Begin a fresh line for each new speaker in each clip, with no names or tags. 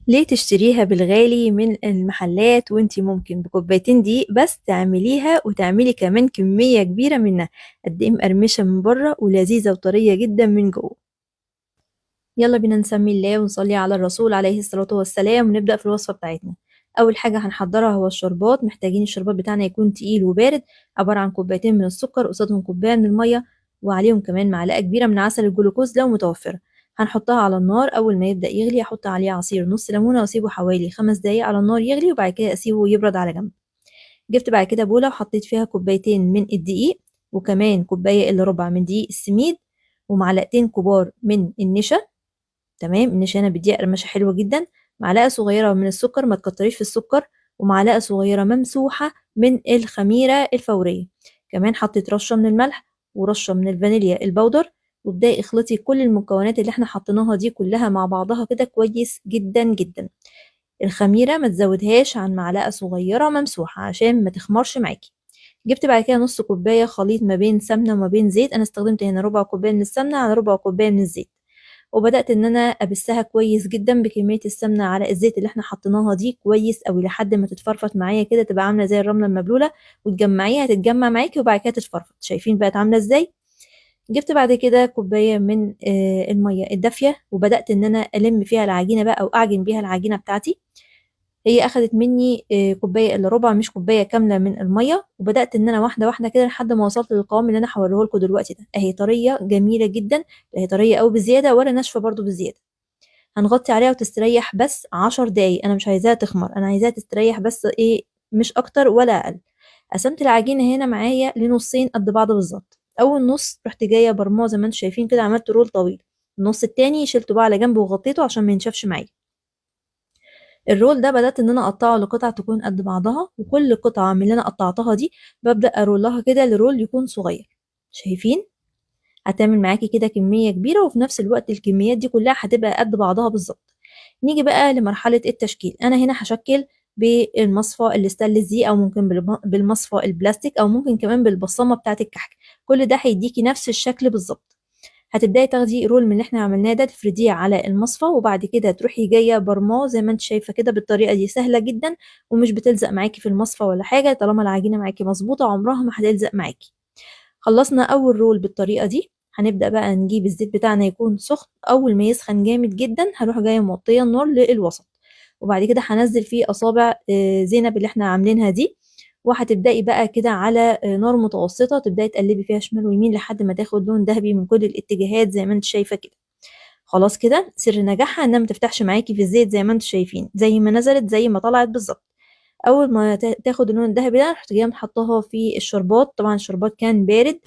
ليه تشتريها بالغالي من المحلات وانتي ممكن بكوبايتين دقيق بس تعمليها وتعملي كمان كمية كبيرة منها. قد ايه مقرمشة من بره ولذيذة وطرية جدا من جوه. يلا بينا نسمي الله ونصلي على الرسول عليه الصلاة والسلام ونبدأ في الوصفة بتاعتنا. أول حاجة هنحضرها هو الشربات. محتاجين الشربات بتاعنا يكون تقيل وبارد، عبارة عن كوبايتين من السكر قصادهم كوباية من المية، وعليهم كمان معلقة كبيرة من عسل الجلوكوز لو متوفرة. هنحطها على النار. أول ما يبدأ يغلي أحط عليه عصير نص ليمونة وأسيبه حوالي 5 دقايق على النار يغلي، وبعد كده أسيبه يبرد على جنب. جبت بعد كده بولة وحطيت فيها كوبايتين من الدقيق، وكمان كوباية إلا ربع من دقيق السميد، ومعلقتين كبار من النشا. تمام، النشا هنا بيديها قرمشة حلوة جدا. معلقة صغيرة من السكر، ما تكتريش في السكر، ومعلقة صغيرة ممسوحة من الخميرة الفورية. كمان حطيت رشة من الملح ورشة من الفانيليا البودر. وابدأي اخلطي كل المكونات اللي احنا حطيناها دي كلها مع بعضها كده كويس جدا جدا. الخميرة ما تزودهاش عن معلقة صغيرة ممسوحة عشان ما تخمرش معاكي. جبت بعد كده نص كوباية خليط ما بين سمنة وما بين زيت. انا استخدمت هنا ربع كوباية من السمنة على ربع كوباية من الزيت، وبدأت إن أنا أبثها كويس جدًا بكمية السمنة على الزيت اللي إحنا حطيناها دي كويس أوي لحد ما تتفرفط معايا كده، تبقى عاملة زي الرملة المبلولة، وتجمعيها تتجمع معاكِ وبعد كده تتفرفط. شايفين بقت عاملة إزاي؟ جبت بعد كده كوباية من المَيّة الدافية، وبدأت إن أنا ألِم فيها العجينة بقى أو أعجن بيها العجينة بتاعتي. هي أخدت مني كوباية إلا ربع مش كوباية كاملة من المَيّة، وبدأت إن أنا واحدة واحدة كده لحد ما وصلت للقوام اللي أنا هاوريه لكم دلوقتي ده. أهي طرية جميلة جدًا، لا هي طرية أوي بزيادة ولا ناشفة برضه بزيادة. هنغطي عليها وتستريح بس 10 دقايق. أنا مش عايزاها تخمر، أنا عايزاها تستريح بس إيه، مش أكتر ولا أقل. قسمت العجينة هنا معايا لنصين قد بعض بالظبط. أول نص رحت جاية برموه زي ما انتوا شايفين كده، عملت رول طويل. النص التاني شلته بقى على جنب وغطيته عشان ما ينشفش معايا. الرول ده بدأت إن أنا أقطعه لقطع تكون قد بعضها، وكل قطعة من اللي أنا قطعتها دي ببدأ أرولها كده لرول يكون صغير. شايفين؟ هتعمل معاكي كده كمية كبيرة، وفي نفس الوقت الكميات دي كلها هتبقى قد بعضها بالظبط. نيجي بقى لمرحلة التشكيل. أنا هنا هشكل بالمصفى الستانلس دي، أو ممكن بالمصفى البلاستيك، أو ممكن كمان بالبصامة بتاعة الكحك. كل ده هيديكي نفس الشكل بالظبط. هتبدأي تاخدي رول من اللي احنا عملناه ده تفرديه على المصفى، وبعد كده تروحي جاية برماه زي ما انت شايفة كده بالطريقة دي. سهلة جدا ومش بتلزق معاكي في المصفى ولا حاجة، طالما العجينة معاكي مظبوطة عمرها ما هتلزق معاكي. خلصنا أول رول بالطريقة دي. هنبدأ بقى نجيب الزيت بتاعنا يكون سخن. أول ما يسخن جامد جدا هروح جاية موطية النار للوسط، وبعد كده هنزل فيه أصابع زينب اللي احنا عاملينها دي. وهتبدأي بقى كده على نار متوسطة، تبدأي تقلبي فيها شمال ويمين لحد ما تاخد لون ذهبي من كل الاتجاهات زي ما انت شايفة كده. خلاص كده سر نجاحها انها متفتحش معاكي في الزيت زي ما انتوا شايفين، زي ما نزلت زي ما طلعت بالظبط. اول ما تاخد اللون الذهبي ده رحت جايه محطاها في الشربات. طبعا الشربات كان بارد.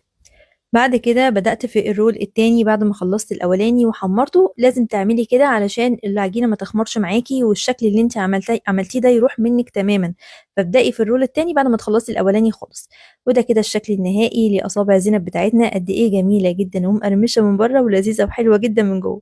بعد كده بدأت في الرول التاني بعد ما خلصت الأولاني وحمرته. لازم تعملي كده علشان العجينة ما تخمرش معاكي والشكل اللي انت عملتيه ده يروح منك تماما. فابدأي في الرول التاني بعد ما تخلصي الأولاني خالص. وده كده الشكل النهائي لأصابع زينب بتاعتنا. قد ايه جميلة جدا ومقرمشة من بره ولذيذة وحلوة جدا من جوه.